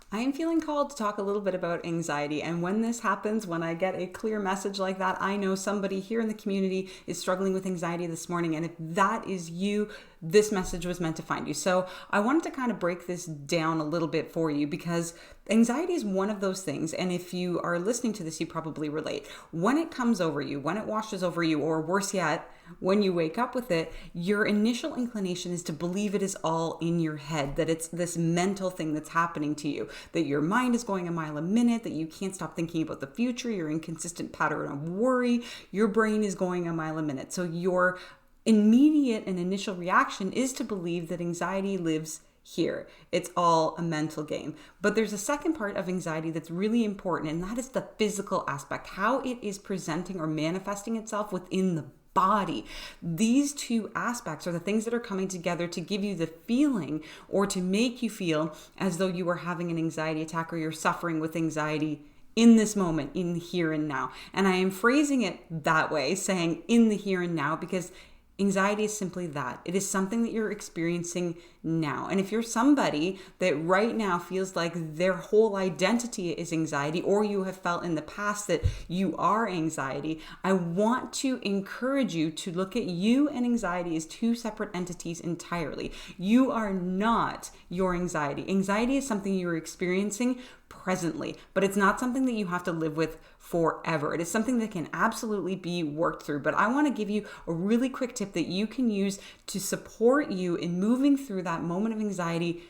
I am feeling called to talk a little bit about anxiety. And when this happens, when I get a clear message like that, I know somebody here in the community is struggling with anxiety this morning. And if that is you, this message was meant to find you. So I wanted to kind of break this down a little bit for you because anxiety is one of those things. And if you are listening to this, you probably relate. When it comes over you, when it washes over you, or worse yet, when you wake up with it, your initial inclination is to believe it is all in your head, that it's this mental thing that's happening to you, that your mind is going a mile a minute, that you can't stop thinking about the future, your inconsistent pattern of worry, your brain is going a mile a minute. So your immediate and initial reaction is to believe that anxiety lives here. It's all a mental game. But there's a second part of anxiety that's really important, and that is the physical aspect, how it is presenting or manifesting itself within the body. These two aspects are the things that are coming together to give you the feeling or to make you feel as though you are having an anxiety attack or you're suffering with anxiety in this moment, in the here and now. And I am phrasing it that way, saying in the here and now, because anxiety is simply that. It is something that you're experiencing now. And if you're somebody that right now feels like their whole identity is anxiety, or you have felt in the past that you are anxiety, I want to encourage you to look at you and anxiety as two separate entities entirely. You are not your anxiety. Anxiety is something you're experiencing presently, but it's not something that you have to live with forever. It is something that can absolutely be worked through. But I want to give you a really quick tip that you can use to support you in moving through that moment of anxiety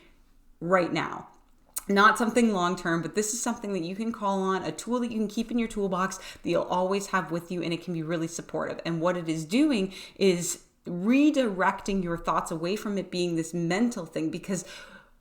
right now. Not something long term, but this is something that you can call on, a tool that you can keep in your toolbox that you'll always have with you, and it can be really supportive. And what it is doing is redirecting your thoughts away from it being this mental thing, because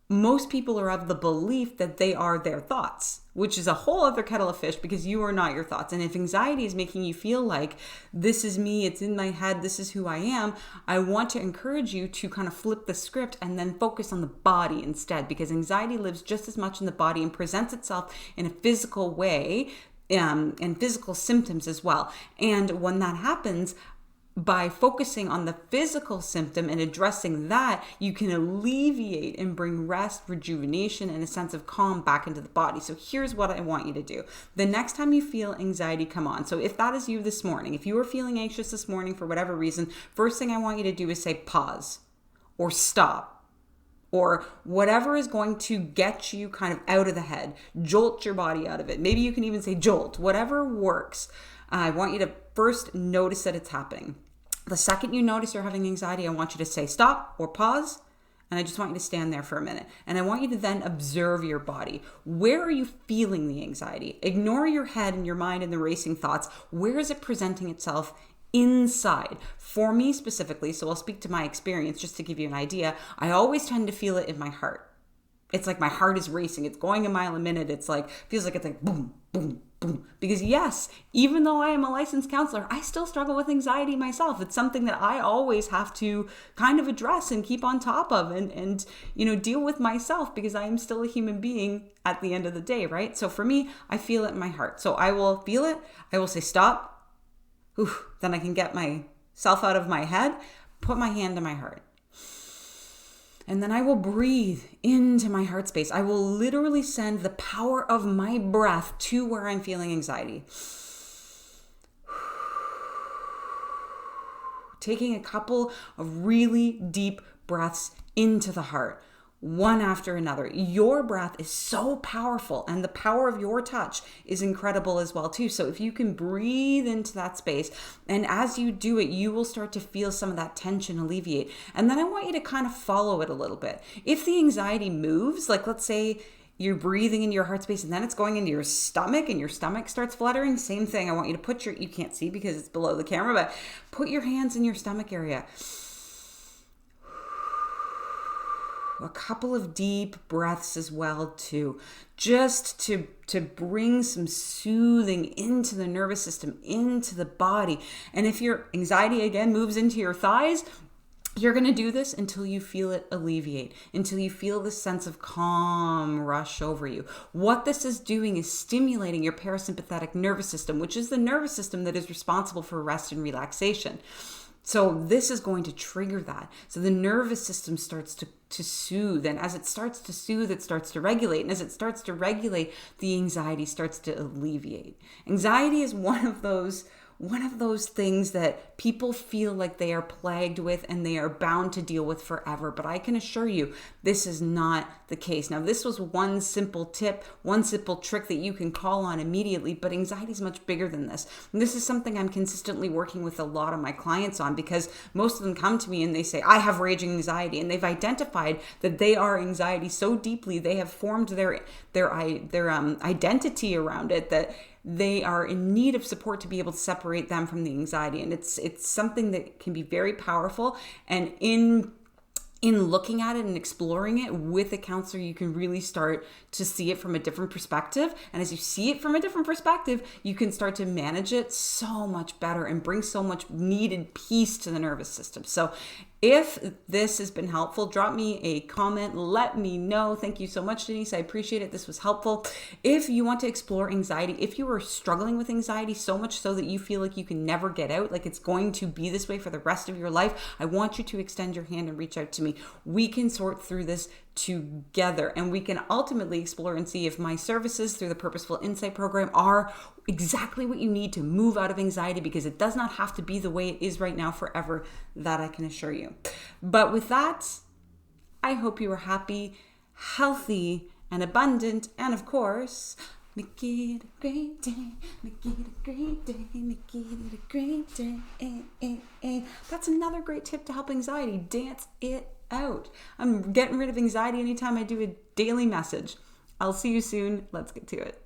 most people are of the belief that they are their thoughts, which is a whole other kettle of fish, because you are not your thoughts. And if anxiety is making you feel like this is me, it's in my head, this is who I am, I want to encourage you to kind of flip the script and then focus on the body instead, because anxiety lives just as much in the body and presents itself in a physical way, and physical symptoms as well. And when that happens, by focusing on the physical symptom and addressing that, you can alleviate and bring rest, rejuvenation, and a sense of calm back into the body. So here's what I want you to do. The next time you feel anxiety come on, so if that is you this morning, if you are feeling anxious this morning for whatever reason, first thing I want you to do is say pause or stop, or whatever is going to get you kind of out of the head, jolt your body out of it. Maybe you can even say jolt, whatever works. I want you to first notice that it's happening. The second you notice you're having anxiety, I want you to say stop or pause. And I just want you to stand there for a minute. And I want you to then observe your body. Where are you feeling the anxiety? Ignore your head and your mind and the racing thoughts. Where is it presenting itself inside? For me specifically, so I'll speak to my experience just to give you an idea, I always tend to feel it in my heart. It's like my heart is racing. It's going a mile a minute. It's like, feels like it's like boom, boom, boom. Because yes, even though I am a licensed counselor, I still struggle with anxiety myself. It's something that I always have to kind of address and keep on top of and deal with myself, because I am still a human being at the end of the day, right? So for me, I feel it in my heart. So I will feel it. I will say stop. Then I can get myself out of my head, put my hand to my heart. And then I will breathe into my heart space. I will literally send the power of my breath to where I'm feeling anxiety. Taking a couple of really deep breaths into the heart, one after another. Your breath is so powerful, and the power of your touch is incredible as well too. So if you can breathe into that space, and as you do it, you will start to feel some of that tension alleviate. And then I want you to kind of follow it a little bit. If the anxiety moves, like let's say you're breathing into your heart space and then it's going into your stomach and your stomach starts fluttering, same thing. I want you to put you can't see because it's below the camera, but put your hands in your stomach area. A couple of deep breaths as well too, just to bring some soothing into the nervous system, into the body. And if your anxiety again moves into your thighs, you're going to do this until you feel it alleviate, until you feel this sense of calm rush over you. What this is doing is stimulating your parasympathetic nervous system, which is the nervous system that is responsible for rest and relaxation. So this is going to trigger that. So the nervous system starts to to soothe. And as it starts to soothe, it starts to regulate. And as it starts to regulate, the anxiety starts to alleviate. Anxiety is one of those things that people feel like they are plagued with and they are bound to deal with forever. But I can assure you, this is not the case. Now, this was one simple tip, one simple trick that you can call on immediately, but anxiety is much bigger than this. And this is something I'm consistently working with a lot of my clients on, because most of them come to me and they say, I have raging anxiety, and they've identified that they are anxiety so deeply, they have formed their identity around it, that they are in need of support to be able to separate them from the anxiety. And it's something that can be very powerful. And in looking at it and exploring it with a counselor, you can really start to see it from a different perspective. And as you see it from a different perspective, you can start to manage it so much better and bring so much needed peace to the nervous system. So if this has been helpful, drop me a comment. Let me know. Thank you so much, Denise. I appreciate it. This was helpful. If you want to explore anxiety, if you are struggling with anxiety so much so that you feel like you can never get out, like it's going to be this way for the rest of your life, I want you to extend your hand and reach out to me. We can sort through this together, and we can ultimately explore and see if my services through the Purposeful Insight program are exactly what you need to move out of anxiety, because it does not have to be the way it is right now forever. That I can assure you. But with that, I hope you are happy, healthy, and abundant, and of course, make it a great day, make it a great day, make it a great day. That's another great tip to help anxiety. Dance it out. I'm getting rid of anxiety anytime I do a daily message. I'll see you soon. Let's get to it.